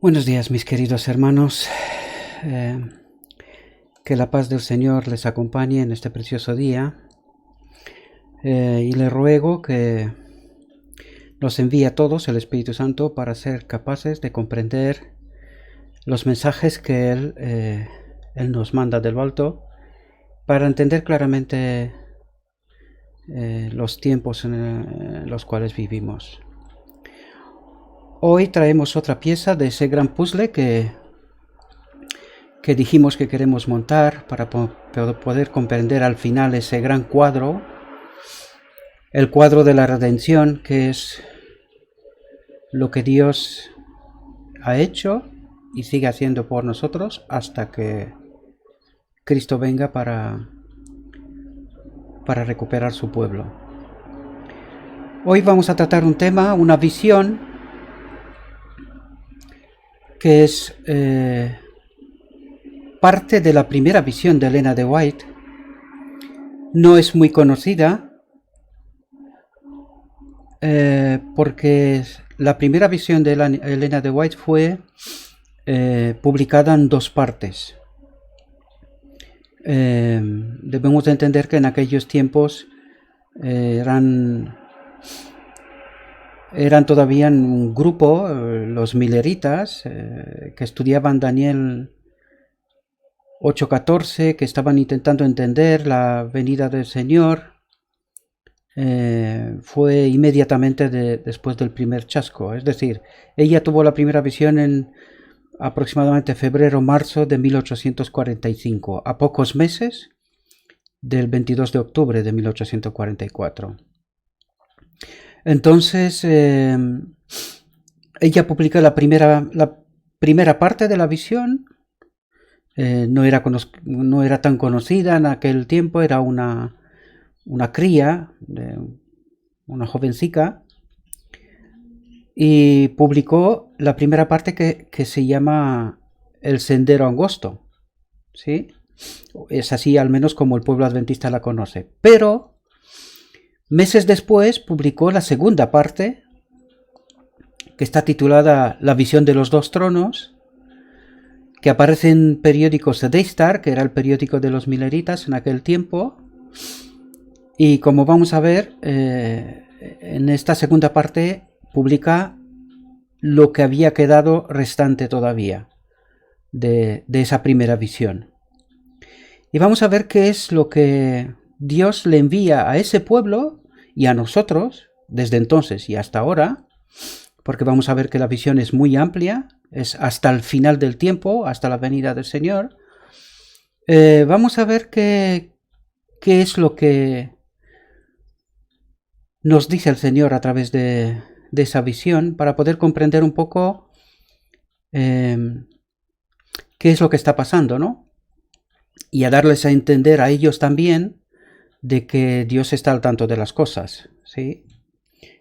Buenos días, mis queridos hermanos. Eh, que la paz del Señor les acompañe en este precioso día. Y le ruego que nos envíe a todos el Espíritu Santo para ser capaces de comprender los mensajes que Él nos manda del alto, para entender claramente los tiempos en los cuales vivimos. Hoy traemos otra pieza de ese gran puzzle que dijimos que queremos montar para poder comprender al final ese gran cuadro, el cuadro de la redención, que es lo que Dios ha hecho y sigue haciendo por nosotros hasta que Cristo venga para recuperar su pueblo. Hoy vamos a tratar un tema, una visión, que es parte de la primera visión de Elena de White. No es muy conocida porque la primera visión de Elena de White fue publicada en dos partes. Debemos de entender que en aquellos tiempos eran todavía un grupo, los mileritas, que estudiaban Daniel 8:14, que estaban intentando entender la venida del Señor. Fue inmediatamente después del primer chasco, es decir, ella tuvo la primera visión en aproximadamente febrero-marzo de 1845, a pocos meses del 22 de octubre de 1844. Entonces, ella publica la primera parte de la visión. No era tan conocida en aquel tiempo, era una cría, una jovencica, y publicó la primera parte que se llama El Sendero Angosto, ¿sí? Es así al menos como el pueblo adventista la conoce. Pero meses después publicó la segunda parte, que está titulada La visión de los dos tronos, que aparece en periódicos de Daystar, que era el periódico de los mileritas en aquel tiempo. Y como vamos a ver, en esta segunda parte publica lo que había quedado restante todavía de esa primera visión. Y vamos a ver qué es lo que Dios le envía a ese pueblo y a nosotros desde entonces y hasta ahora, porque vamos a ver que la visión es muy amplia, es hasta el final del tiempo, hasta la venida del Señor. Vamos a ver qué es lo que nos dice el Señor a través de esa visión, para poder comprender un poco qué es lo que está pasando, ¿no? Y a darles a entender a ellos también de que Dios está al tanto de las cosas, ¿sí?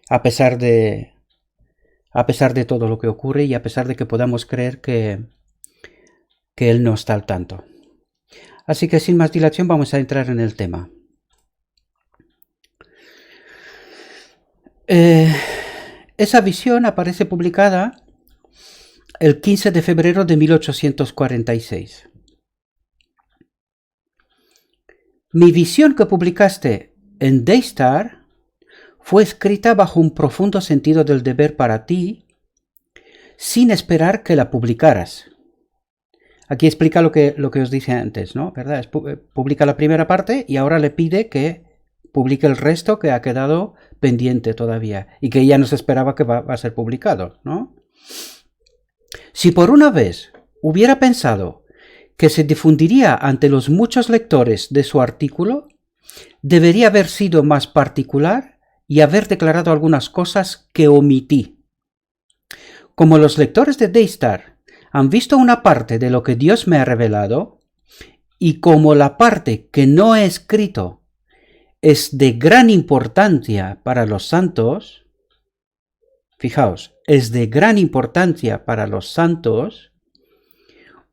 A pesar de todo lo que ocurre y a pesar de que podamos creer que Él no está al tanto. Así que sin más dilación vamos a entrar en el tema. Esa visión aparece publicada el 15 de febrero de 1846. Mi visión que publicaste en Daystar fue escrita bajo un profundo sentido del deber para ti, sin esperar que la publicaras. Aquí explica lo que os dije antes, ¿no? ¿Verdad? Publica la primera parte y ahora le pide que publique el resto que ha quedado pendiente todavía y que ella no se esperaba que va a ser publicado, ¿no? Si por una vez hubiera pensado que se difundiría ante los muchos lectores de su artículo, debería haber sido más particular y haber declarado algunas cosas que omití. Como los lectores de Daystar han visto una parte de lo que Dios me ha revelado, y como la parte que no he escrito es de gran importancia para los santos, fijaos, es de gran importancia para los santos,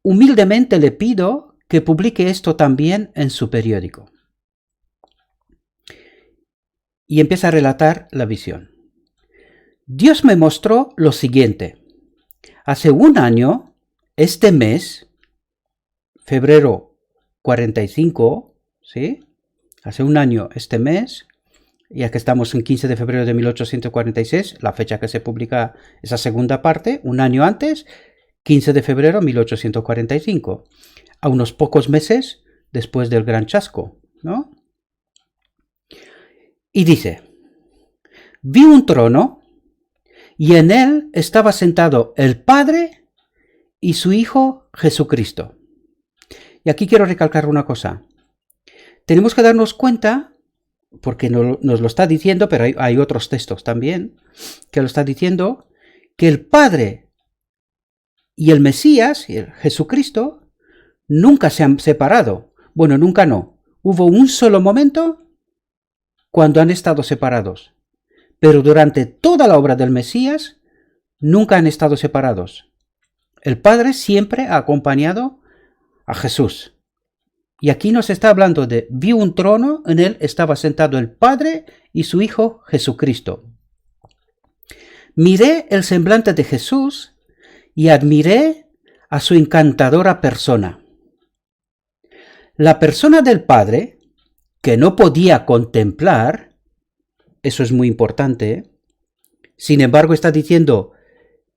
humildemente le pido que publique esto también en su periódico. Y empieza a relatar la visión. Dios me mostró lo siguiente. Hace un año, este mes, febrero 45, ¿sí? Hace un año este mes, ya que estamos en 15 de febrero de 1846, la fecha que se publica esa segunda parte, un año antes, 15 de febrero de 1845, a unos pocos meses después del gran chasco, ¿no? Y dice, vi un trono y en él estaba sentado el Padre y su Hijo Jesucristo. Y aquí quiero recalcar una cosa. Tenemos que darnos cuenta, porque nos lo está diciendo, pero hay otros textos también que lo está diciendo, que el Padre y el Mesías, el Jesucristo, nunca se han separado. Bueno, nunca no. Hubo un solo momento cuando han estado separados. Pero durante toda la obra del Mesías, nunca han estado separados. El Padre siempre ha acompañado a Jesús. Y aquí nos está hablando de, vi un trono, en él estaba sentado el Padre y su Hijo Jesucristo. Miré el semblante de Jesús y admiré a su encantadora persona. La persona del Padre, que no podía contemplar, eso es muy importante, sin embargo está diciendo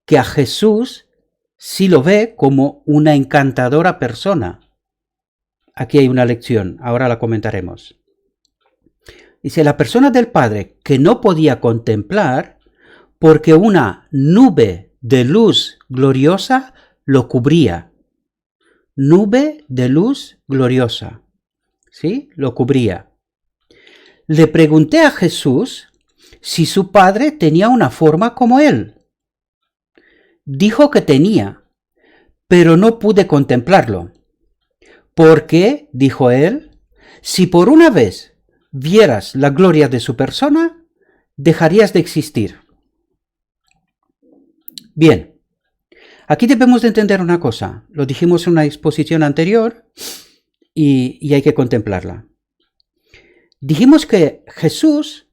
que a Jesús sí lo ve como una encantadora persona. Aquí hay una lección, ahora la comentaremos. Dice, la persona del Padre que no podía contemplar porque una nube de luz gloriosa lo cubría. Nube de luz gloriosa. ¿Sí? Lo cubría. Le pregunté a Jesús si su Padre tenía una forma como él. Dijo que tenía, pero no pude contemplarlo. Porque, dijo él, si por una vez vieras la gloria de su persona, dejarías de existir. Bien, aquí debemos de entender una cosa. Lo dijimos en una exposición anterior y hay que contemplarla. Dijimos que Jesús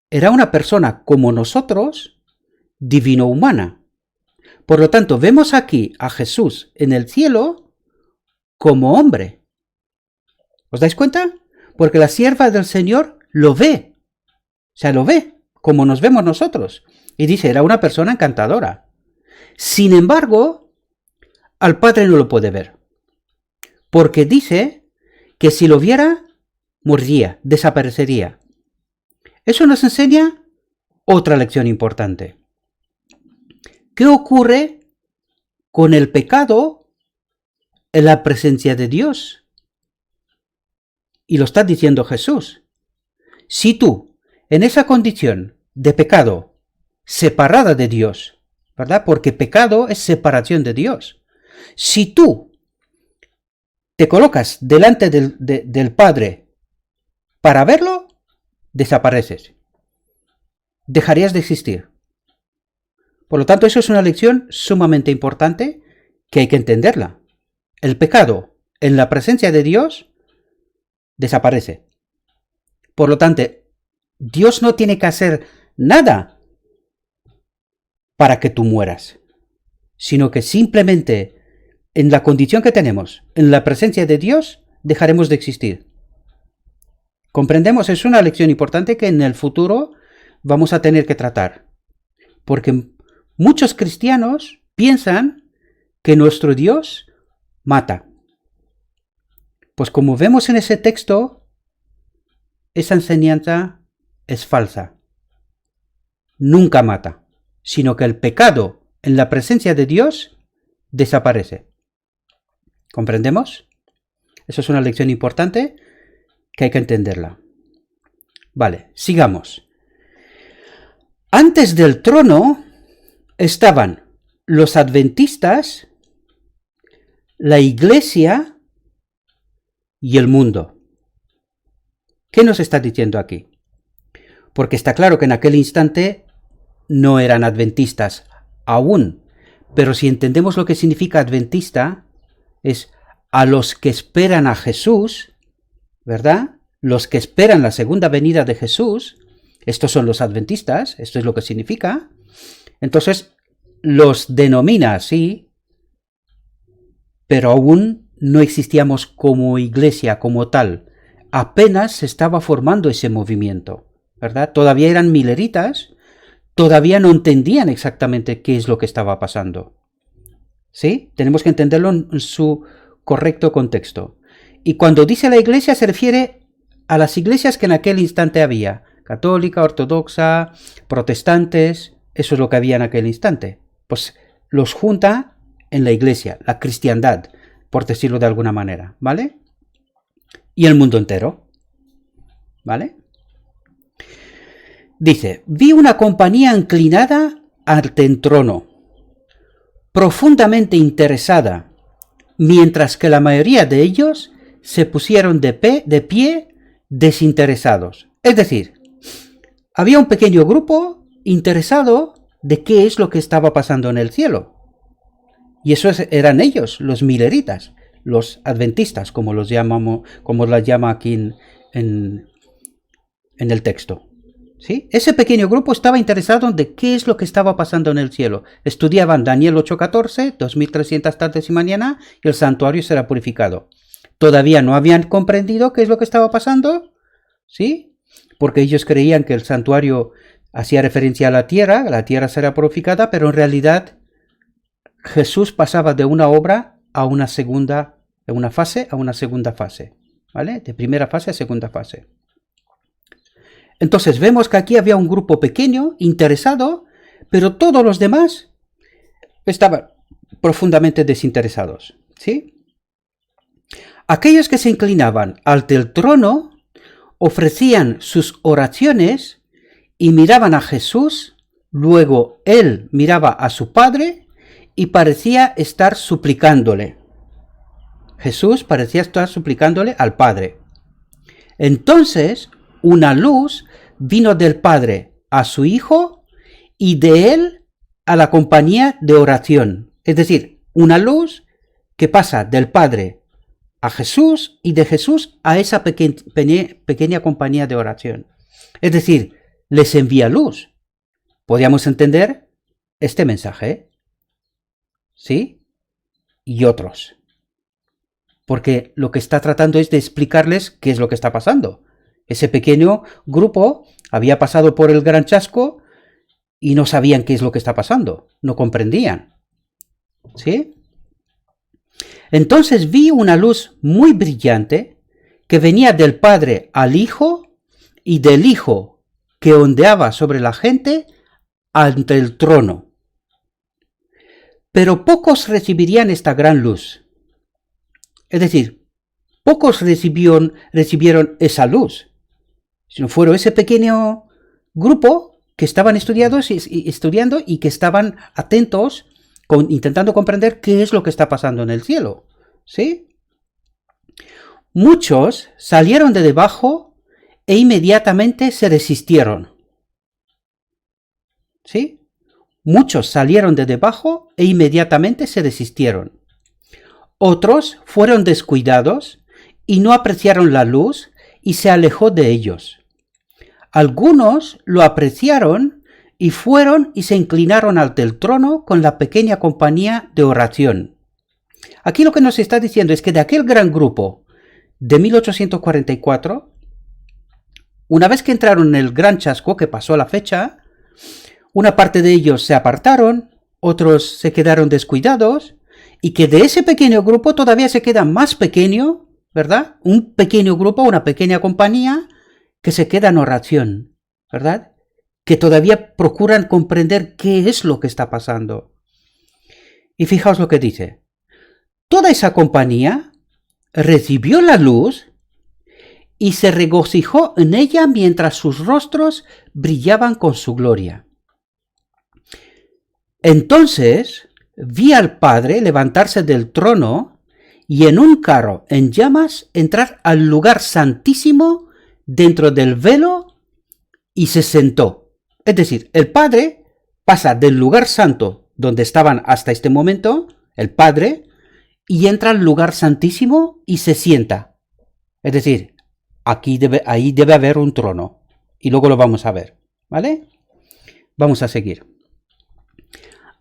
era una persona como nosotros, divino-humana. Por lo tanto, vemos aquí a Jesús en el cielo como hombre. ¿Os dais cuenta? Porque la sierva del Señor lo ve. O sea, lo ve como nos vemos nosotros. Y dice, era una persona encantadora. Sin embargo, al Padre no lo puede ver. Porque dice que si lo viera, moriría, desaparecería. Eso nos enseña otra lección importante. ¿Qué ocurre con el pecado en la presencia de Dios? Y lo está diciendo Jesús. Si tú, en esa condición de pecado, separada de Dios, ¿verdad? Porque pecado es separación de Dios. Si tú te colocas delante del Padre para verlo, desapareces. Dejarías de existir. Por lo tanto, eso es una lección sumamente importante que hay que entenderla. El pecado en la presencia de Dios desaparece. Por lo tanto, Dios no tiene que hacer nada para que tú mueras, sino que simplemente en la condición que tenemos, en la presencia de Dios, dejaremos de existir. ¿Comprendemos? Es una lección importante que en el futuro vamos a tener que tratar. Porque muchos cristianos piensan que nuestro Dios mata. Pues como vemos en ese texto, esa enseñanza es falsa. Nunca mata, sino que el pecado en la presencia de Dios desaparece. ¿Comprendemos? Eso es una lección importante que hay que entenderla. Vale, sigamos. Antes del trono estaban los adventistas, la iglesia y el mundo. ¿Qué nos está diciendo aquí? Porque está claro que en aquel instante no eran adventistas aún, pero si entendemos lo que significa adventista, es a los que esperan a Jesús, ¿verdad? Los que esperan la segunda venida de Jesús, estos son los adventistas, esto es lo que significa. Entonces, los denomina así, pero aún no existíamos como iglesia, como tal. Apenas se estaba formando ese movimiento, ¿verdad? Todavía eran mileritas, todavía no entendían exactamente qué es lo que estaba pasando. ¿Sí? Tenemos que entenderlo en su correcto contexto. Y cuando dice la iglesia se refiere a las iglesias que en aquel instante había. Católica, ortodoxa, protestantes, eso es lo que había en aquel instante. Pues los junta en la iglesia, la cristiandad, por decirlo de alguna manera, ¿vale? Y el mundo entero, ¿vale? Dice, vi una compañía inclinada ante el trono, profundamente interesada, mientras que la mayoría de ellos se pusieron de pie desinteresados. Es decir, había un pequeño grupo interesado de qué es lo que estaba pasando en el cielo. Y esos eran ellos, los mileritas, los adventistas, como los llamamos, como las llama aquí en el texto. ¿Sí? Ese pequeño grupo estaba interesado en de qué es lo que estaba pasando en el cielo. Estudiaban Daniel 8:14, 2300 tardes y mañana, y el santuario será purificado. Todavía no habían comprendido qué es lo que estaba pasando, ¿sí? Porque ellos creían que el santuario hacía referencia a la tierra será purificada, pero en realidad Jesús pasaba de una obra a una segunda, de una fase a una segunda fase, ¿vale? De primera fase a segunda fase. Entonces vemos que aquí había un grupo pequeño, interesado, pero todos los demás estaban profundamente desinteresados, ¿sí? Aquellos que se inclinaban ante el trono ofrecían sus oraciones y miraban a Jesús, luego él miraba a su Padre y parecía estar suplicándole. Jesús parecía estar suplicándole al Padre. Entonces, una luz vino del Padre a su Hijo y de él a la compañía de oración. Es decir, una luz que pasa del Padre a Jesús y de Jesús a esa pequeña compañía de oración. Es decir, les envía luz. Podríamos entender este mensaje, ¿sí? Y otros. Porque lo que está tratando es de explicarles qué es lo que está pasando. Ese pequeño grupo había pasado por el gran chasco y no sabían qué es lo que está pasando, no comprendían. ¿Sí? Entonces vi una luz muy brillante que venía del Padre al Hijo y del Hijo que ondeaba sobre la gente ante el trono. Pero pocos recibirían esta gran luz. Es decir, pocos recibieron esa luz. Si no fueron ese pequeño grupo que estaban estudiando y que estaban atentos, intentando comprender qué es lo que está pasando en el cielo. ¿Sí? Muchos salieron de debajo e inmediatamente se resistieron. ¿Sí? Muchos salieron de debajo e inmediatamente se resistieron. Otros fueron descuidados y no apreciaron la luz y se alejó de ellos. Algunos lo apreciaron y fueron y se inclinaron ante el trono con la pequeña compañía de oración. Aquí lo que nos está diciendo es que de aquel gran grupo de 1844, una vez que entraron en el gran chasco que pasó la fecha, una parte de ellos se apartaron, otros se quedaron descuidados, y que de ese pequeño grupo todavía se queda más pequeño, ¿verdad? Un pequeño grupo, una pequeña compañía que se queda en oración, ¿verdad? Que todavía procuran comprender qué es lo que está pasando. Y fijaos lo que dice. Toda esa compañía recibió la luz y se regocijó en ella mientras sus rostros brillaban con su gloria. Entonces vi al Padre levantarse del trono y en un carro en llamas entrar al lugar santísimo dentro del velo y se sentó. Es decir, el Padre pasa del lugar santo donde estaban hasta este momento, el Padre, y entra al lugar santísimo y se sienta. Es decir, ahí debe haber un trono. Y luego lo vamos a ver, ¿vale? Vamos a seguir.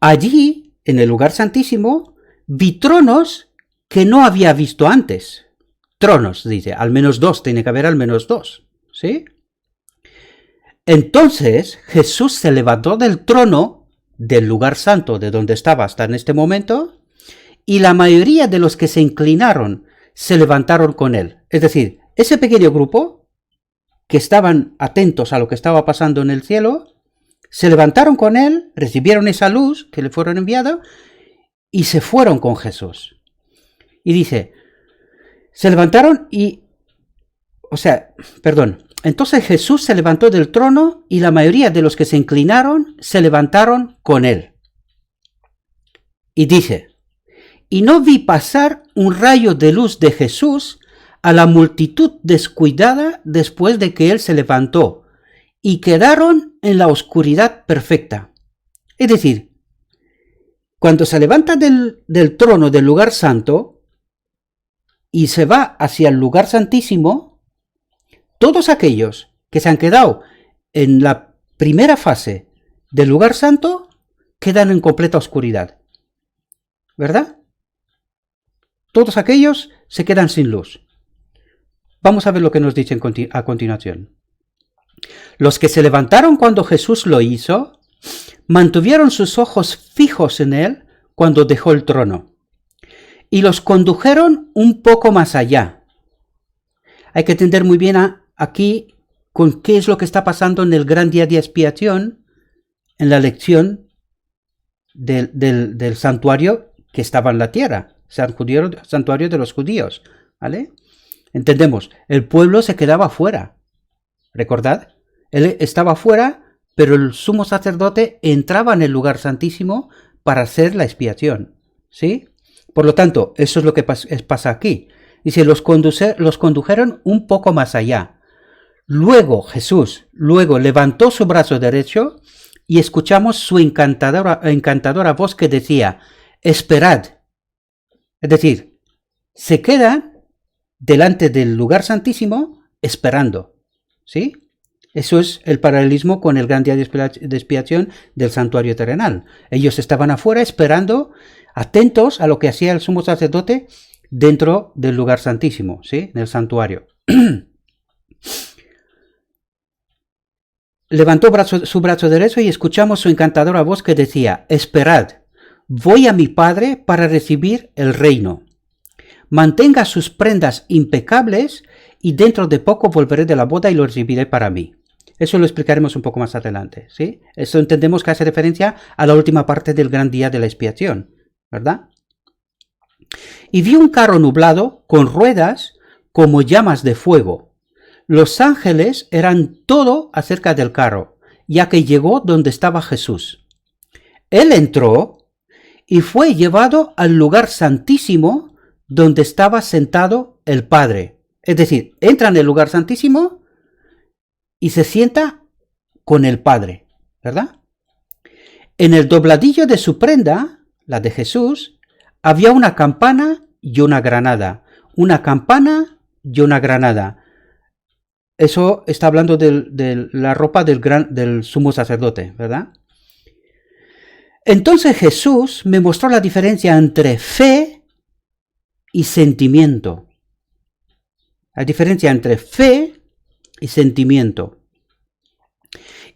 Allí, en el lugar santísimo, vi tronos que no había visto antes. Tronos, dice, al menos dos, tiene que haber al menos dos, ¿sí? Entonces Jesús se levantó del trono, del lugar santo de donde estaba hasta en este momento, y la mayoría de los que se inclinaron se levantaron con él. Es decir, ese pequeño grupo que estaban atentos a lo que estaba pasando en el cielo, se levantaron con él, recibieron esa luz que le fueron enviada y se fueron con Jesús. Y dice, se levantaron entonces Jesús se levantó del trono y la mayoría de los que se inclinaron se levantaron con él. Y dice, y no vi pasar un rayo de luz de Jesús a la multitud descuidada después de que él se levantó, y quedaron en la oscuridad perfecta. Es decir, cuando se levanta del trono del lugar santo y se va hacia el lugar santísimo, todos aquellos que se han quedado en la primera fase del lugar santo quedan en completa oscuridad. ¿Verdad? Todos aquellos se quedan sin luz. Vamos a ver lo que nos dice a continuación. Los que se levantaron cuando Jesús lo hizo, mantuvieron sus ojos fijos en él cuando dejó el trono, y los condujeron un poco más allá. Hay que entender muy bien aquí con qué es lo que está pasando en el gran día de expiación, en la lección del santuario que estaba en la tierra, santuario de los judíos, ¿vale? Entendemos, el pueblo se quedaba fuera, ¿recordad? Él estaba fuera, pero el sumo sacerdote entraba en el lugar santísimo para hacer la expiación, ¿sí? Por lo tanto, eso es lo que pasa aquí. Dice, los condujeron un poco más allá. Jesús levantó su brazo derecho y escuchamos su encantadora voz que decía, esperad. Es decir, se queda delante del lugar santísimo esperando, ¿sí? Eso es el paralelismo con el gran día de expiación del santuario terrenal. Ellos estaban afuera esperando, atentos a lo que hacía el sumo sacerdote dentro del lugar santísimo, ¿sí? En el santuario. Levantó su brazo derecho y escuchamos su encantadora voz que decía, esperad, voy a mi Padre para recibir el reino. Mantenga sus prendas impecables y dentro de poco volveré de la boda y lo recibiré para mí. Eso lo explicaremos un poco más adelante, ¿sí? Eso entendemos que hace referencia a la última parte del gran día de la expiación, ¿verdad? Y vi un carro nublado con ruedas como llamas de fuego. Los ángeles eran todo acerca del carro, ya que llegó donde estaba Jesús. Él entró y fue llevado al lugar santísimo donde estaba sentado el Padre. Es decir, entra en el lugar santísimo y se sienta con el Padre, ¿verdad? En el dobladillo de su prenda, la de Jesús, había una campana y una granada. Una campana y una granada. Eso está hablando de la ropa del sumo sacerdote, ¿verdad? Entonces Jesús me mostró la diferencia entre fe y sentimiento. La diferencia entre fe y sentimiento.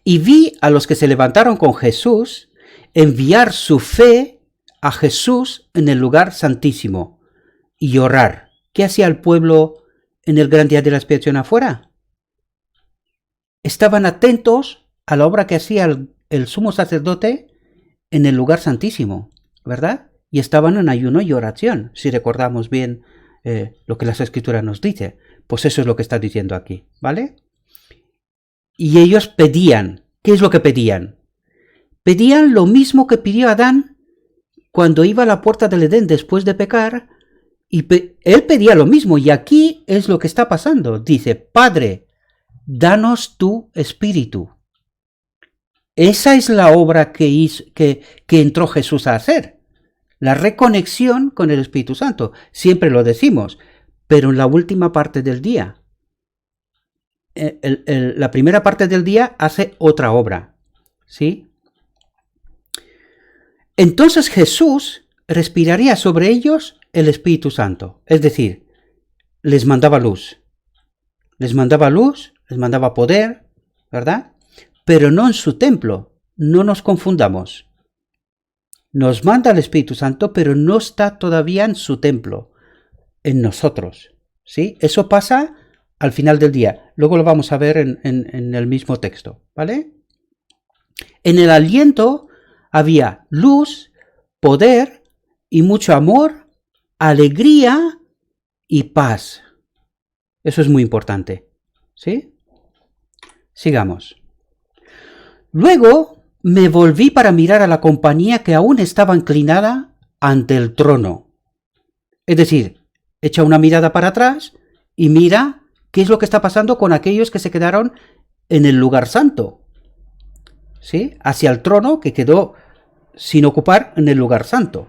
Y vi a los que se levantaron con Jesús enviar su fe a Jesús en el lugar santísimo y orar. ¿Qué hacía el pueblo en el gran día de la expiación afuera? Estaban atentos a la obra que hacía el sumo sacerdote en el lugar santísimo, ¿verdad? Y estaban en ayuno y oración, si recordamos bien lo que las escrituras nos dice. Pues eso es lo que está diciendo aquí, ¿vale? Y ellos pedían. ¿Qué es lo que pedían? Pedían lo mismo que pidió Adán cuando iba a la puerta del Edén después de pecar. Y él pedía lo mismo. Y aquí es lo que está pasando. Dice, Padre, danos tu espíritu. Esa es la obra que entró Jesús a hacer. La reconexión con el Espíritu Santo. Siempre lo decimos. Pero en la última parte del día. La primera parte del día hace otra obra, ¿sí? Entonces Jesús respiraría sobre ellos el Espíritu Santo. Es decir, les mandaba luz. Les mandaba luz, les mandaba poder, ¿verdad? Pero no en su templo. No nos confundamos. Nos manda el Espíritu Santo, pero no está todavía en su templo, en nosotros. ¿Sí? Eso pasa al final del día. Luego lo vamos a ver en el mismo texto, ¿vale? En el aliento había luz, poder y mucho amor, alegría y paz. Eso es muy importante. ¿Sí? Sigamos. Luego me volví para mirar a la compañía que aún estaba inclinada ante el trono. Es decir, echa una mirada para atrás y mira qué es lo que está pasando con aquellos que se quedaron en el lugar santo. ¿Sí? Hacia el trono que quedó sin ocupar en el lugar santo.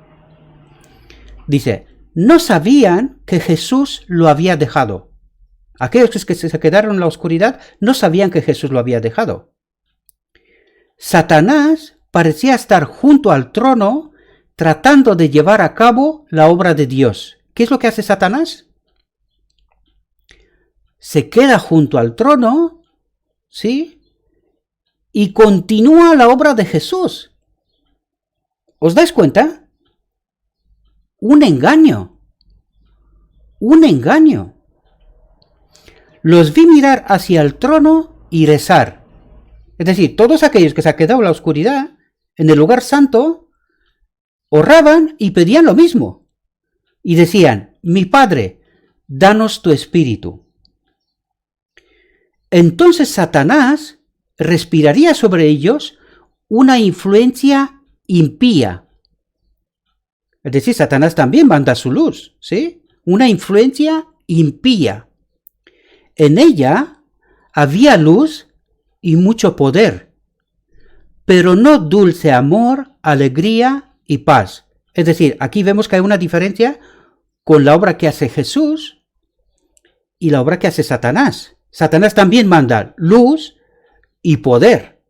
Dice, no sabían que Jesús lo había dejado. Aquellos que se quedaron en la oscuridad no sabían que Jesús lo había dejado. Satanás parecía estar junto al trono tratando de llevar a cabo la obra de Dios. ¿Qué es lo que hace Satanás? Se queda junto al trono, ¿sí? Y continúa la obra de Jesús. ¿Os dais cuenta? Un engaño. Un engaño. Los vi mirar hacia el trono y rezar. Es decir, todos aquellos que se han quedado en la oscuridad, en el lugar santo, oraban y pedían lo mismo. Y decían, mi Padre, danos tu espíritu. Entonces Satanás respiraría sobre ellos una influencia impía. Es decir, Satanás también manda su luz, ¿sí? Una influencia impía. En ella había luz y mucho poder, pero no dulce amor, alegría y paz. Es decir, aquí vemos que hay una diferencia con la obra que hace Jesús y la obra que hace Satanás. Satanás también manda luz y poder.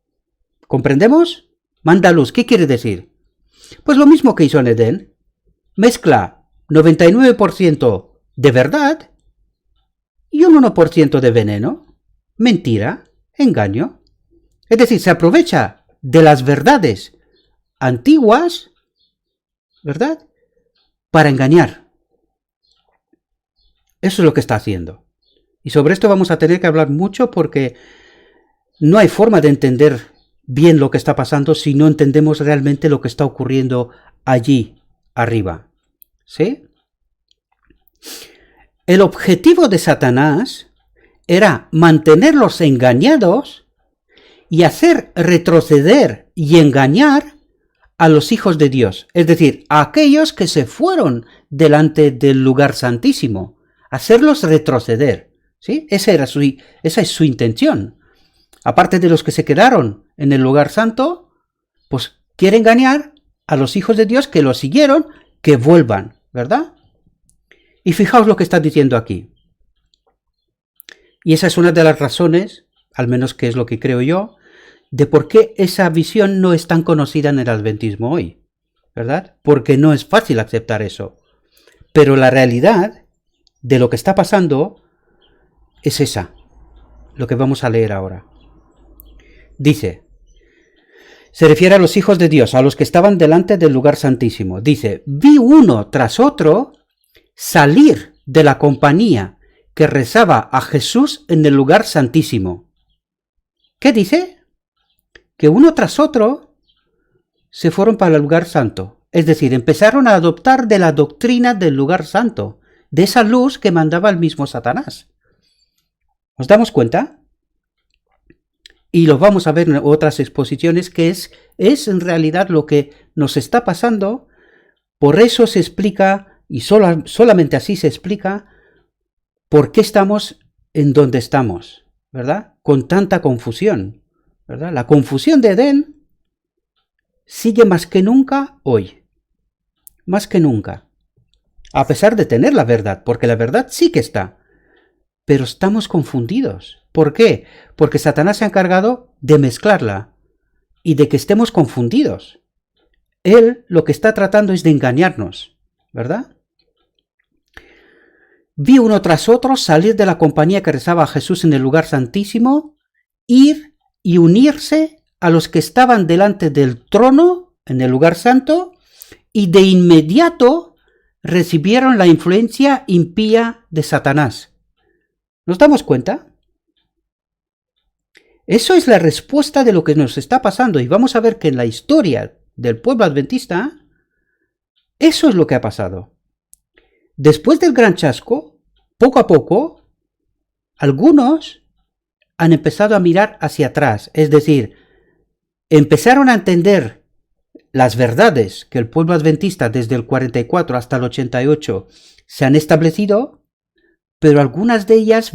¿Comprendemos? Manda luz. ¿Qué quiere decir? Pues lo mismo que hizo en Edén. Mezcla 99% de verdad y un 1% de veneno, mentira, engaño. Es decir, se aprovecha de las verdades antiguas, ¿verdad?, para engañar. Eso es lo que está haciendo. Y sobre esto vamos a tener que hablar mucho porque no hay forma de entender bien lo que está pasando si no entendemos realmente lo que está ocurriendo allí arriba. ¿Sí? El objetivo de Satanás era mantenerlos engañados y hacer retroceder y engañar a los hijos de Dios, es decir, a aquellos que se fueron delante del lugar santísimo, hacerlos retroceder. ¿Sí? Esa es su intención. Aparte de los que se quedaron en el lugar santo, pues quiere engañar a los hijos de Dios que lo siguieron, que vuelvan, ¿verdad? Y fijaos lo que está diciendo aquí. Y esa es una de las razones, al menos que es lo que creo yo, de por qué esa visión no es tan conocida en el adventismo hoy, ¿verdad? Porque no es fácil aceptar eso. Pero la realidad de lo que está pasando es esa, lo que vamos a leer ahora. Dice, se refiere a los hijos de Dios, a los que estaban delante del lugar santísimo. Dice, vi uno tras otro salir de la compañía que rezaba a Jesús en el lugar santísimo. ¿Qué dice? Que uno tras otro se fueron para el lugar santo. Es decir, empezaron a adoptar de la doctrina del lugar santo, de esa luz que mandaba el mismo Satanás. ¿Os damos cuenta? Y lo vamos a ver en otras exposiciones, que es en realidad lo que nos está pasando. Por eso se explica, y solamente así se explica, por qué estamos en donde estamos, ¿verdad? Con tanta confusión, ¿verdad? La confusión de Edén sigue más que nunca hoy. Más que nunca. A pesar de tener la verdad, porque la verdad sí que está. Pero estamos confundidos. ¿Por qué? Porque Satanás se ha encargado de mezclarla y de que estemos confundidos. Él lo que está tratando es de engañarnos, ¿verdad? Vi uno tras otro salir de la compañía que rezaba a Jesús en el lugar santísimo, ir y unirse a los que estaban delante del trono en el lugar santo, y de inmediato recibieron la influencia impía de Satanás. ¿Nos damos cuenta? Eso es la respuesta de lo que nos está pasando, y vamos a ver que en la historia del pueblo adventista, eso es lo que ha pasado. Después del gran chasco, poco a poco, algunos han empezado a mirar hacia atrás, es decir, empezaron a entender las verdades que el pueblo adventista desde el 44 hasta el 88 se han establecido, pero algunas de ellas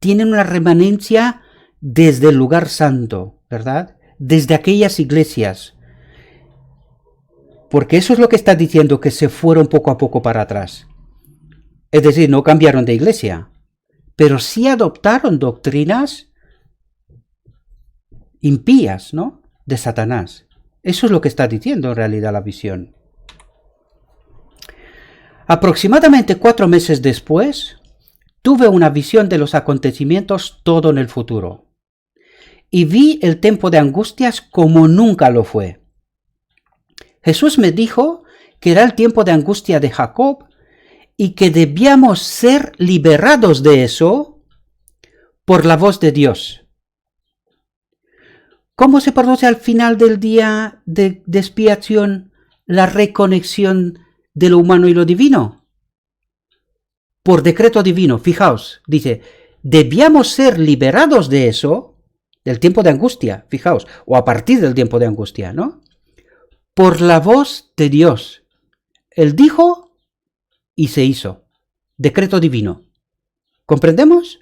tienen una remanencia desde el lugar santo, ¿verdad? Desde aquellas iglesias. Porque eso es lo que está diciendo, que se fueron poco a poco para atrás. Es decir, no cambiaron de iglesia, pero sí adoptaron doctrinas impías, ¿no? De Satanás. Eso es lo que está diciendo en realidad la visión. Aproximadamente 4 meses después, tuve una visión de los acontecimientos todo en el futuro. Y vi el tiempo de angustias como nunca lo fue. Jesús me dijo que era el tiempo de angustia de Jacob y que debíamos ser liberados de eso por la voz de Dios. ¿Cómo se produce al final del día de expiación la reconexión de lo humano y lo divino? Por decreto divino. Fijaos, dice, debíamos ser liberados de eso, del tiempo de angustia, fijaos, o a partir del tiempo de angustia, ¿no? Por la voz de Dios. Él dijo y se hizo. Decreto divino. ¿Comprendemos?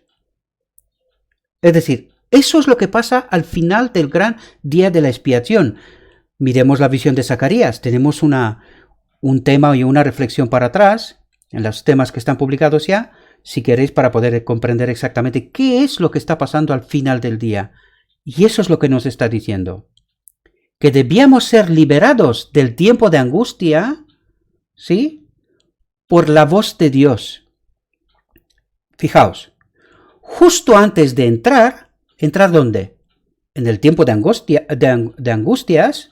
Es decir, eso es lo que pasa al final del gran día de la expiación. Miremos la visión de Zacarías. Tenemos un tema y una reflexión para atrás, en los temas que están publicados ya, si queréis, para poder comprender exactamente qué es lo que está pasando al final del día. Y eso es lo que nos está diciendo. Que debíamos ser liberados del tiempo de angustia, ¿sí? Por la voz de Dios. Fijaos, justo antes de ¿entrar dónde? En el tiempo de angustias,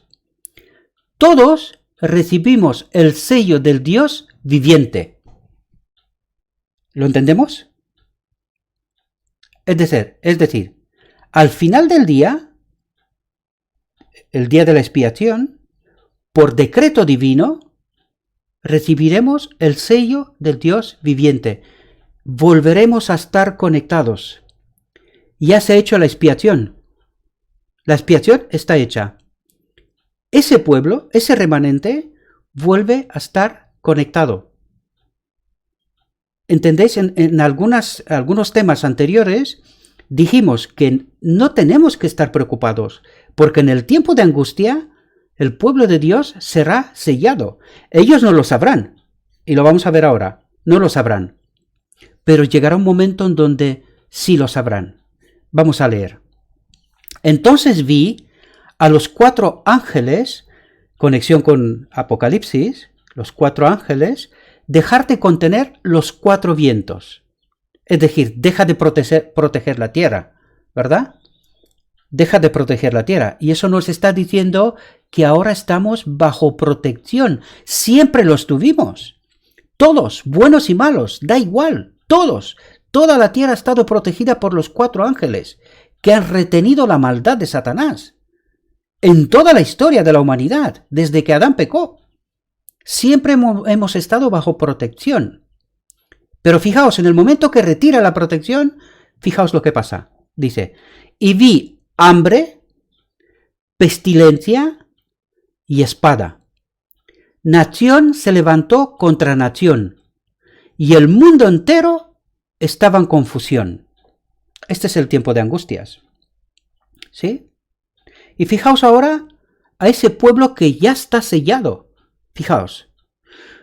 todos recibimos el sello del Dios viviente. ¿Lo entendemos? Es decir, al final del día, el día de la expiación, por decreto divino, recibiremos el sello del Dios viviente. Volveremos a estar conectados. Ya se ha hecho la expiación. La expiación está hecha. Ese pueblo, ese remanente, vuelve a estar conectado. ¿Entendéis? En algunos temas anteriores dijimos que no tenemos que estar preocupados, porque en el tiempo de angustia el pueblo de Dios será sellado. Ellos no lo sabrán, y lo vamos a ver ahora, no lo sabrán. Pero llegará un momento en donde sí lo sabrán. Vamos a leer. Entonces vi a los 4 ángeles, conexión con Apocalipsis, los 4 ángeles, dejar de contener los 4 vientos. Es decir, deja de proteger la tierra, ¿verdad? Deja de proteger la tierra. Y eso nos está diciendo que ahora estamos bajo protección. Siempre lo estuvimos. Todos, buenos y malos, da igual, todos. Toda la tierra ha estado protegida por los 4 ángeles que han retenido la maldad de Satanás. En toda la historia de la humanidad, desde que Adán pecó, siempre hemos estado bajo protección. Pero fijaos, en el momento que retira la protección, fijaos lo que pasa. Dice, y vi hambre, pestilencia y espada. Nación se levantó contra nación, y el mundo entero estaba en confusión. Este es el tiempo de angustias. ¿Sí? Y fijaos ahora a ese pueblo que ya está sellado. Fijaos.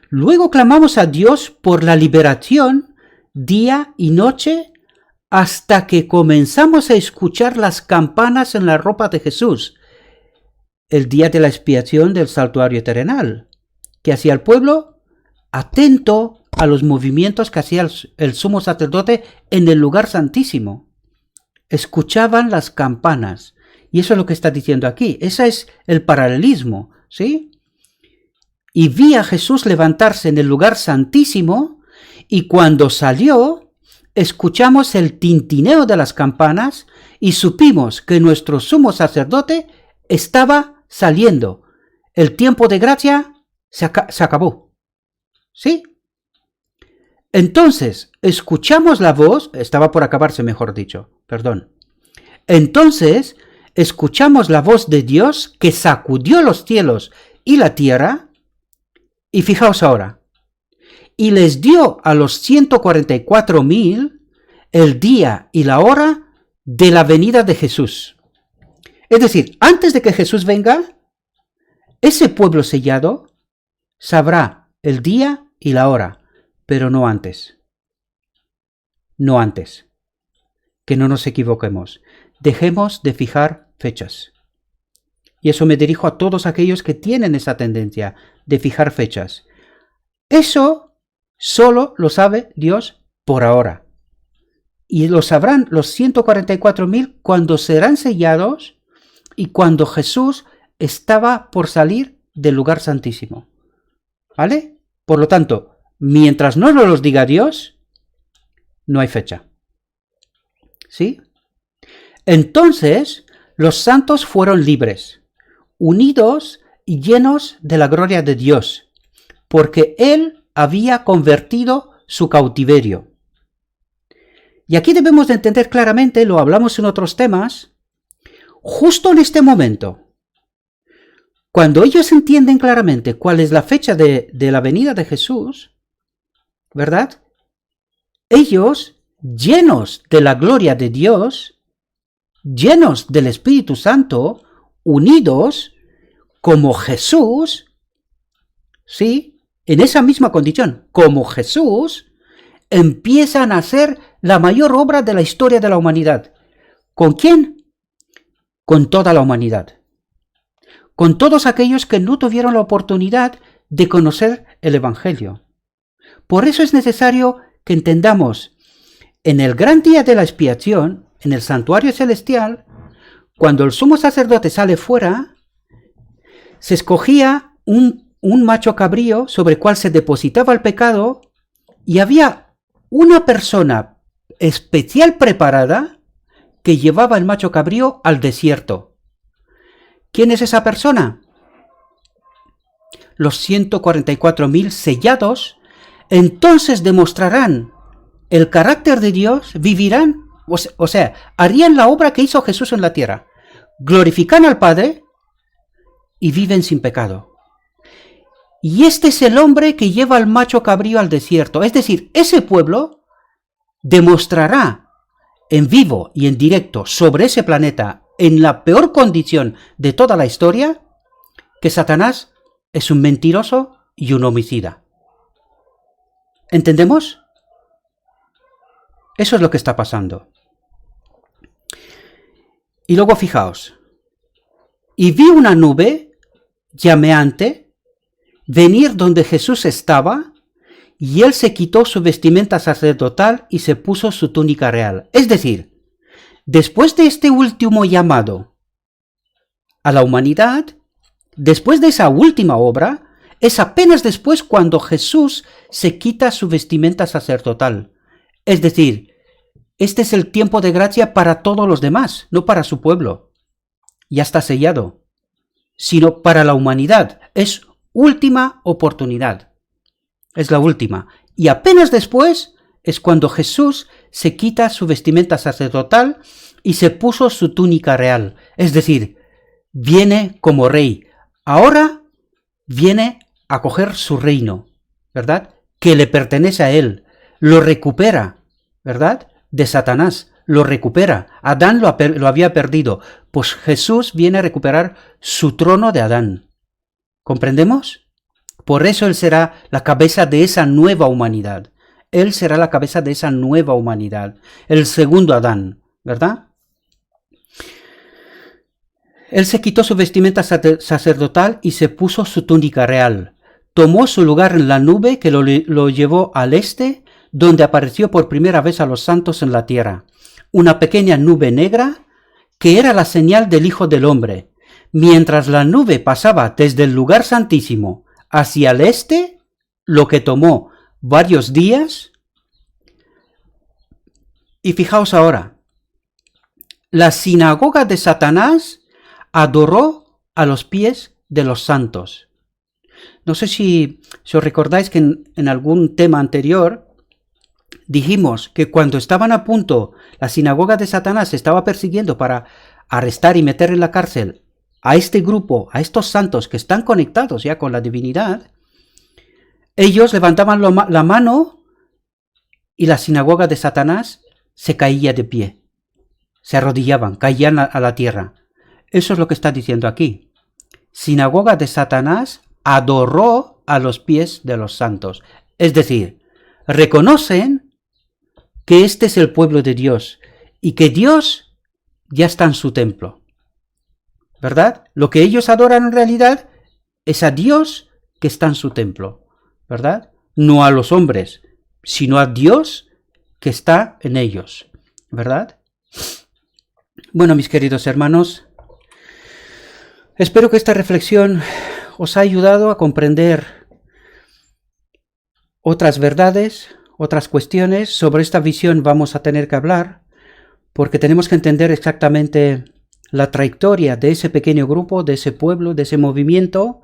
Luego clamamos a Dios por la liberación día y noche hasta que comenzamos a escuchar las campanas en la ropa de Jesús. el día de la expiación del santuario terrenal, que hacía el pueblo atento a los movimientos que hacía el sumo sacerdote en el lugar santísimo. Escuchaban las campanas. Y eso es lo que está diciendo aquí. Ese es el paralelismo, ¿sí? Y vi a Jesús levantarse en el lugar santísimo, y cuando salió, escuchamos el tintineo de las campanas y supimos que nuestro sumo sacerdote estaba saliendo. El tiempo de gracia se acabó. ¿Sí? Entonces, escuchamos la voz, estaba por acabarse, mejor dicho, perdón. Entonces, escuchamos la voz de Dios que sacudió los cielos y la tierra, y fijaos ahora, y les dio a los 144,000 el día y la hora de la venida de Jesús. Es decir, antes de que Jesús venga, ese pueblo sellado sabrá el día y la hora, pero no antes. No antes. Que no nos equivoquemos. Dejemos de fijar fechas. Y eso me dirijo a todos aquellos que tienen esa tendencia de fijar fechas. Eso solo lo sabe Dios por ahora. Y lo sabrán los 144,000 cuando serán sellados y cuando Jesús estaba por salir del lugar santísimo. ¿Vale? Por lo tanto, mientras no nos los diga Dios, no hay fecha. ¿Sí? Entonces, los santos fueron libres, unidos y llenos de la gloria de Dios, porque Él había convertido su cautiverio. Y aquí debemos de entender claramente, lo hablamos en otros temas, justo en este momento, cuando ellos entienden claramente cuál es la fecha de la venida de Jesús, ¿verdad? Ellos, llenos de la gloria de Dios, llenos del Espíritu Santo, unidos como Jesús, ¿sí? En esa misma condición, como Jesús, empiezan a hacer la mayor obra de la historia de la humanidad. ¿Con quién? Con toda la humanidad. Con todos aquellos que no tuvieron la oportunidad de conocer el Evangelio. Por eso es necesario que entendamos, en el gran día de la expiación, en el santuario celestial, cuando el sumo sacerdote sale fuera, se escogía un macho cabrío sobre el cual se depositaba el pecado, y había una persona especial preparada que llevaba el macho cabrío al desierto. ¿Quién es esa persona? Los 144,000 sellados, entonces demostrarán el carácter de Dios, vivirán, o sea, harían la obra que hizo Jesús en la tierra, glorifican al Padre y viven sin pecado. Y este es el hombre que lleva al macho cabrío al desierto, es decir, ese pueblo demostrará en vivo y en directo sobre ese planeta, en la peor condición de toda la historia, que Satanás es un mentiroso y un homicida. ¿Entendemos? Eso es lo que está pasando. Y luego fijaos, y vi una nube llameante venir donde Jesús estaba, y él se quitó su vestimenta sacerdotal y se puso su túnica real. Es decir, después de este último llamado a la humanidad, después de esa última obra, es apenas después cuando Jesús se quita su vestimenta sacerdotal. Es decir, este es el tiempo de gracia para todos los demás, no para su pueblo. Ya está sellado. Sino para la humanidad. Es última oportunidad. Es la última. Y apenas después es cuando Jesús se quita su vestimenta sacerdotal y se puso su túnica real. Es decir, viene como rey. Ahora viene a coger su reino, ¿verdad? Que le pertenece a él. Lo recupera, ¿verdad? De Satanás. Lo recupera. Adán lo había perdido. Pues Jesús viene a recuperar su trono de Adán. ¿Comprendemos? Por eso Él será la cabeza de esa nueva humanidad. Él será la cabeza de esa nueva humanidad. El segundo Adán, ¿verdad? Él se quitó su vestimenta sacerdotal y se puso su túnica real. Tomó su lugar en la nube que lo llevó al este, donde apareció por primera vez a los santos en la tierra. Una pequeña nube negra que era la señal del Hijo del Hombre. Mientras la nube pasaba desde el lugar santísimo hacia el este, lo que tomó varios días. Y fijaos ahora, la sinagoga de Satanás adoró a los pies de los santos. No sé si os recordáis que en algún tema anterior dijimos que cuando estaban a punto, la sinagoga de Satanás estaba persiguiendo para arrestar y meter en la cárcel a este grupo, a estos santos que están conectados ya con la divinidad, ellos levantaban la mano y la sinagoga de Satanás se caía de pie. Se arrodillaban, caían a la tierra. Eso es lo que está diciendo aquí. Sinagoga de Satanás adoró a los pies de los santos. Es decir, reconocen que este es el pueblo de Dios y que Dios ya está en su templo. ¿Verdad? Lo que ellos adoran en realidad es a Dios que está en su templo. ¿Verdad? No a los hombres, sino a Dios que está en ellos. ¿Verdad? Bueno, mis queridos hermanos, espero que esta reflexión os ha ayudado a comprender otras verdades, otras cuestiones. Sobre esta visión vamos a tener que hablar, porque tenemos que entender exactamente la trayectoria de ese pequeño grupo, de ese pueblo, de ese movimiento,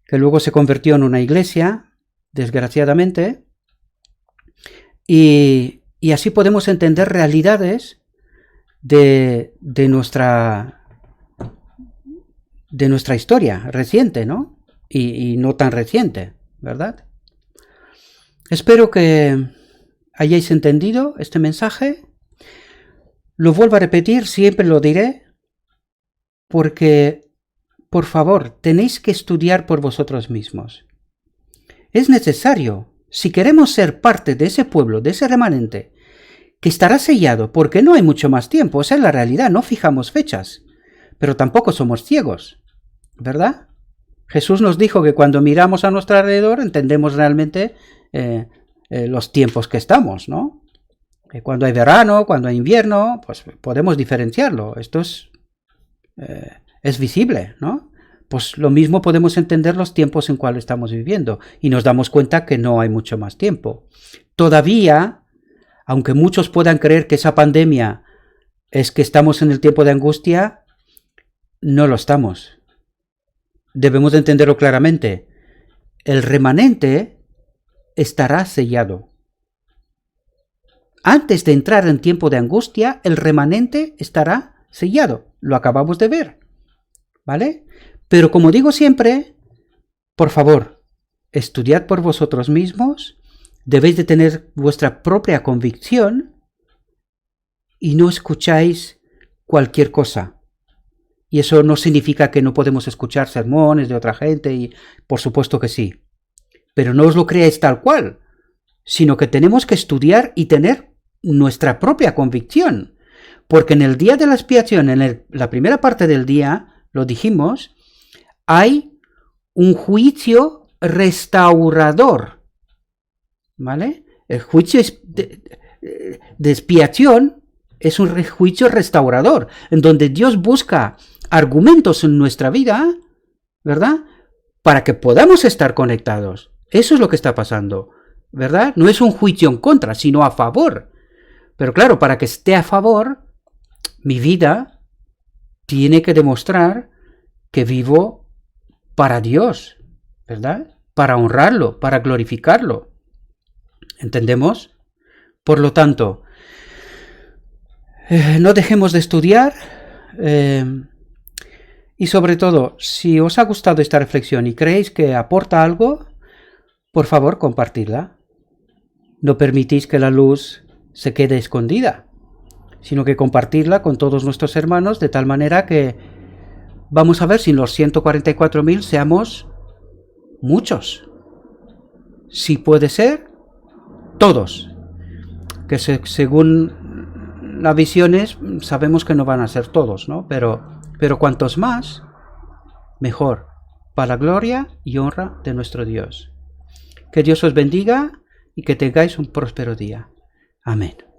que luego se convirtió en una iglesia, desgraciadamente, y así podemos entender realidades de nuestra historia reciente, ¿no? Y no tan reciente, ¿verdad? Espero que hayáis entendido este mensaje. Lo vuelvo a repetir, siempre lo diré, porque, por favor, tenéis que estudiar por vosotros mismos. Es necesario, si queremos ser parte de ese pueblo, de ese remanente, que estará sellado, porque no hay mucho más tiempo, esa es la realidad, no fijamos fechas, pero tampoco somos ciegos, ¿verdad? Jesús nos dijo que cuando miramos a nuestro alrededor entendemos realmente los tiempos que estamos, ¿no? Cuando hay verano, cuando hay invierno, pues podemos diferenciarlo, esto es visible, ¿no? Pues lo mismo podemos entender los tiempos en cuales estamos viviendo y nos damos cuenta que no hay mucho más tiempo. Todavía, aunque muchos puedan creer que esa pandemia es que estamos en el tiempo de angustia, no lo estamos. Debemos de entenderlo claramente. El remanente estará sellado. Antes de entrar en tiempo de angustia, el remanente estará sellado. Lo acabamos de ver, ¿vale? Pero como digo siempre, por favor, estudiad por vosotros mismos, debéis de tener vuestra propia convicción y no escucháis cualquier cosa. Y eso no significa que no podemos escuchar sermones de otra gente, y por supuesto que sí. Pero no os lo creáis tal cual, sino que tenemos que estudiar y tener nuestra propia convicción. Porque en el día de la expiación, en la primera parte del día, lo dijimos, hay un juicio restaurador. ¿Vale? El juicio de expiación es un juicio restaurador, en donde Dios busca argumentos en nuestra vida, ¿verdad? Para que podamos estar conectados. Eso es lo que está pasando, ¿verdad? No es un juicio en contra, sino a favor. Pero claro, para que esté a favor, mi vida tiene que demostrar que vivo para Dios, ¿verdad? Para honrarlo, para glorificarlo. ¿Entendemos? Por lo tanto, no dejemos de estudiar. Y sobre todo, si os ha gustado esta reflexión y creéis que aporta algo, por favor, compartidla. No permitís que la luz se quede escondida, sino que compartirla con todos nuestros hermanos de tal manera que vamos a ver si en los 144.000 seamos muchos. Si puede ser, todos. Que según las visiones sabemos que no van a ser todos, ¿no? Pero Pero cuantos más, mejor, para la gloria y honra de nuestro Dios. Que Dios os bendiga y que tengáis un próspero día. Amén.